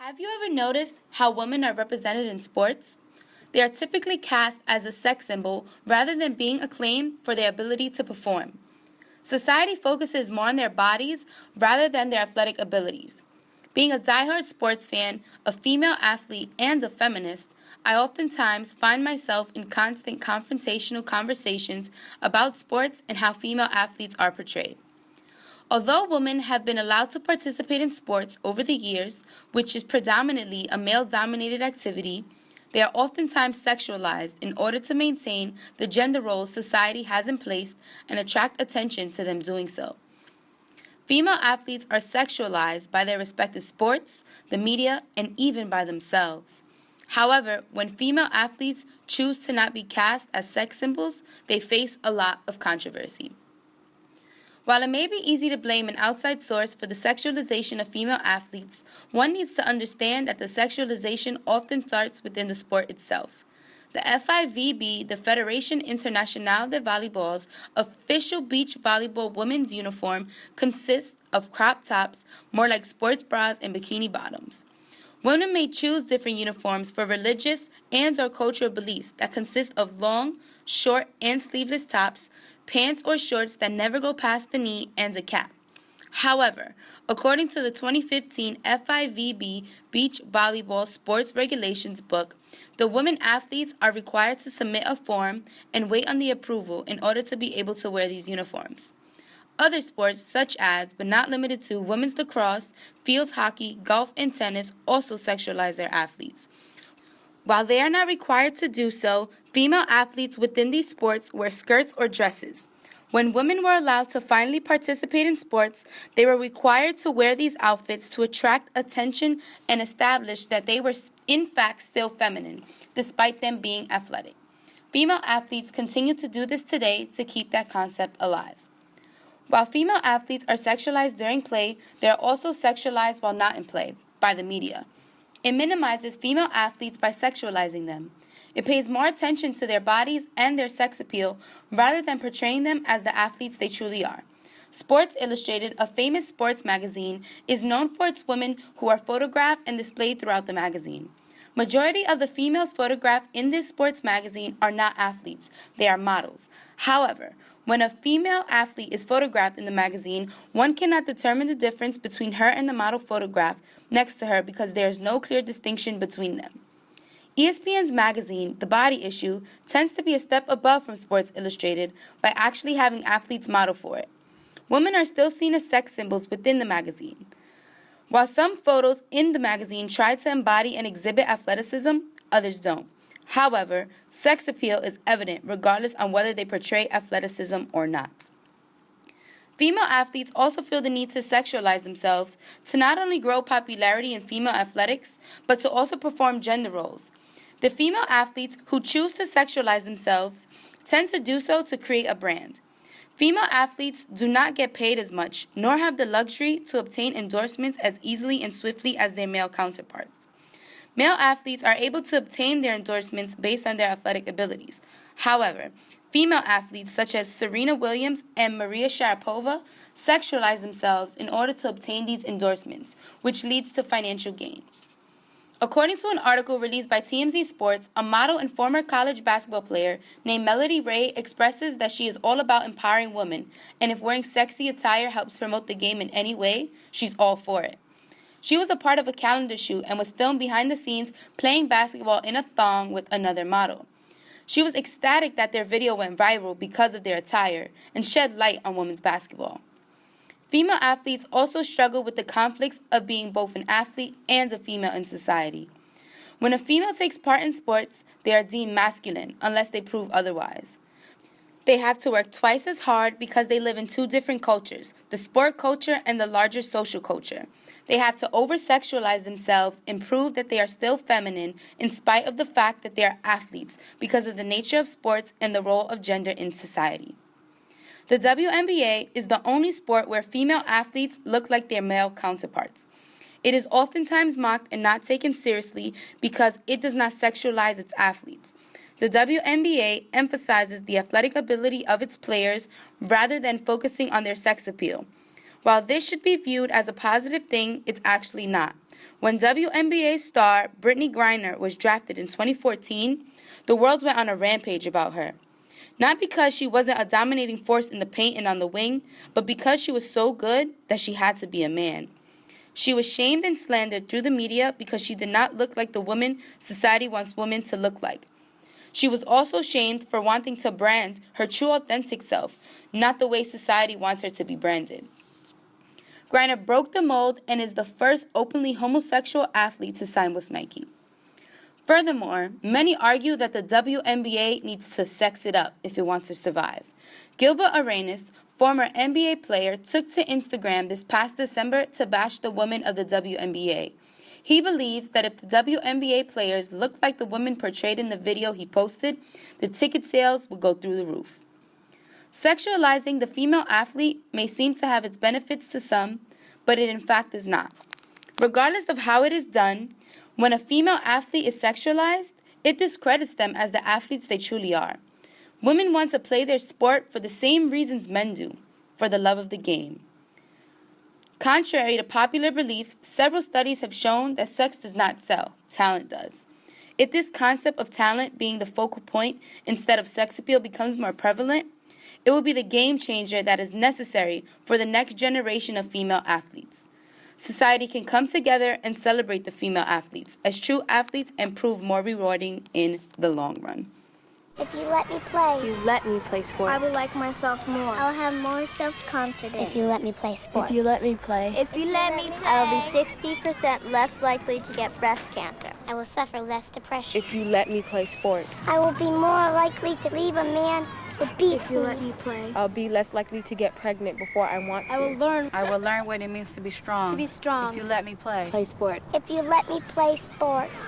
Have you ever noticed how women are represented in sports? They are typically cast as a sex symbol rather than being acclaimed for their ability to perform. Society focuses more on their bodies rather than their athletic abilities. Being a diehard sports fan, a female athlete, and a feminist, I oftentimes find myself in constant confrontational conversations about sports and how female athletes are portrayed. Although women have been allowed to participate in sports over the years, which is predominantly a male-dominated activity, they are oftentimes sexualized in order to maintain the gender roles society has in place and attract attention to them doing so. Female athletes are sexualized by their respective sports, the media, and even by themselves. However, when female athletes choose to not be cast as sex symbols, they face a lot of controversy. While it may be easy to blame an outside source for the sexualization of female athletes, one needs to understand that the sexualization often starts within the sport itself. The FIVB, the Fédération Internationale de Volleyball's official beach volleyball women's uniform, consists of crop tops, more like sports bras and bikini bottoms. Women may choose different uniforms for religious and/or cultural beliefs that consist of long, short, and sleeveless tops, pants or shorts that never go past the knee, and a cap. However, according to the 2015 FIVB Beach Volleyball Sports Regulations book, the women athletes are required to submit a form and wait on the approval in order to be able to wear these uniforms. Other sports, such as, but not limited to, women's lacrosse, field hockey, golf, and tennis also sexualize their athletes. While they are not required to do so, female athletes within these sports wear skirts or dresses. When women were allowed to finally participate in sports, they were required to wear these outfits to attract attention and establish that they were in fact still feminine, despite them being athletic. Female athletes continue to do this today to keep that concept alive. While female athletes are sexualized during play, they are also sexualized while not in play by the media. It minimizes female athletes by sexualizing them. It pays more attention to their bodies and their sex appeal rather than portraying them as the athletes they truly are. Sports Illustrated, a famous sports magazine, is known for its women who are photographed and displayed throughout the magazine. Majority of the females photographed in this sports magazine are not athletes, they are models. However, when a female athlete is photographed in the magazine, one cannot determine the difference between her and the model photographed next to her because there is no clear distinction between them. ESPN's magazine, The Body Issue, tends to be a step above from Sports Illustrated by actually having athletes model for it. Women are still seen as sex symbols within the magazine. While some photos in the magazine try to embody and exhibit athleticism, others don't. However, sex appeal is evident regardless on whether they portray athleticism or not. Female athletes also feel the need to sexualize themselves to not only grow popularity in female athletics, but to also perform gender roles. The female athletes who choose to sexualize themselves tend to do so to create a brand. Female athletes do not get paid as much, nor have the luxury to obtain endorsements as easily and swiftly as their male counterparts. Male athletes are able to obtain their endorsements based on their athletic abilities. However, female athletes such as Serena Williams and Maria Sharapova sexualize themselves in order to obtain these endorsements, which leads to financial gain. According to an article released by TMZ Sports, a model and former college basketball player named Melody Ray expresses that she is all about empowering women, and if wearing sexy attire helps promote the game in any way, she's all for it. She was a part of a calendar shoot and was filmed behind the scenes playing basketball in a thong with another model. She was ecstatic that their video went viral because of their attire and shed light on women's basketball. Female athletes also struggle with the conflicts of being both an athlete and a female in society. When a female takes part in sports, they are deemed masculine unless they prove otherwise. They have to work twice as hard because they live in two different cultures, the sport culture and the larger social culture. They have to over-sexualize themselves and prove that they are still feminine in spite of the fact that they are athletes because of the nature of sports and the role of gender in society. The WNBA is the only sport where female athletes look like their male counterparts. It is oftentimes mocked and not taken seriously because it does not sexualize its athletes. The WNBA emphasizes the athletic ability of its players rather than focusing on their sex appeal. While this should be viewed as a positive thing, it's actually not. When WNBA star Brittany Griner was drafted in 2014, the world went on a rampage about her. Not because she wasn't a dominating force in the paint and on the wing, but because she was so good that she had to be a man. She was shamed and slandered through the media because she did not look like the woman society wants women to look like. She was also shamed for wanting to brand her true authentic self, not the way society wants her to be branded. Griner broke the mold and is the first openly homosexual athlete to sign with Nike. Furthermore, many argue that the WNBA needs to sex it up if it wants to survive. Gilbert Arenas, former NBA player, took to Instagram this past December to bash the women of the WNBA. He believes that if the WNBA players looked like the women portrayed in the video he posted, the ticket sales would go through the roof. Sexualizing the female athlete may seem to have its benefits to some, but it in fact is not. Regardless of how it is done, when a female athlete is sexualized, it discredits them as the athletes they truly are. Women want to play their sport for the same reasons men do, for the love of the game. Contrary to popular belief, several studies have shown that sex does not sell, talent does. If this concept of talent being the focal point instead of sex appeal becomes more prevalent, it will be the game changer that is necessary for the next generation of female athletes. Society can come together and celebrate the female athletes as true athletes and prove more rewarding in the long run. If you let me play. If you let me play sports. I will like myself more. I'll have more self-confidence. If you let me play sports. If you let me play. If you let me play. I will be 60% less likely to get breast cancer. I will suffer less depression. If you let me play sports. I will be more likely to leave a man who beats If you me. let me play. I'll be less likely to get pregnant before I want to. I will learn. I will learn what it means to be strong. To be strong. If you let me play. Play sports. If you let me play sports.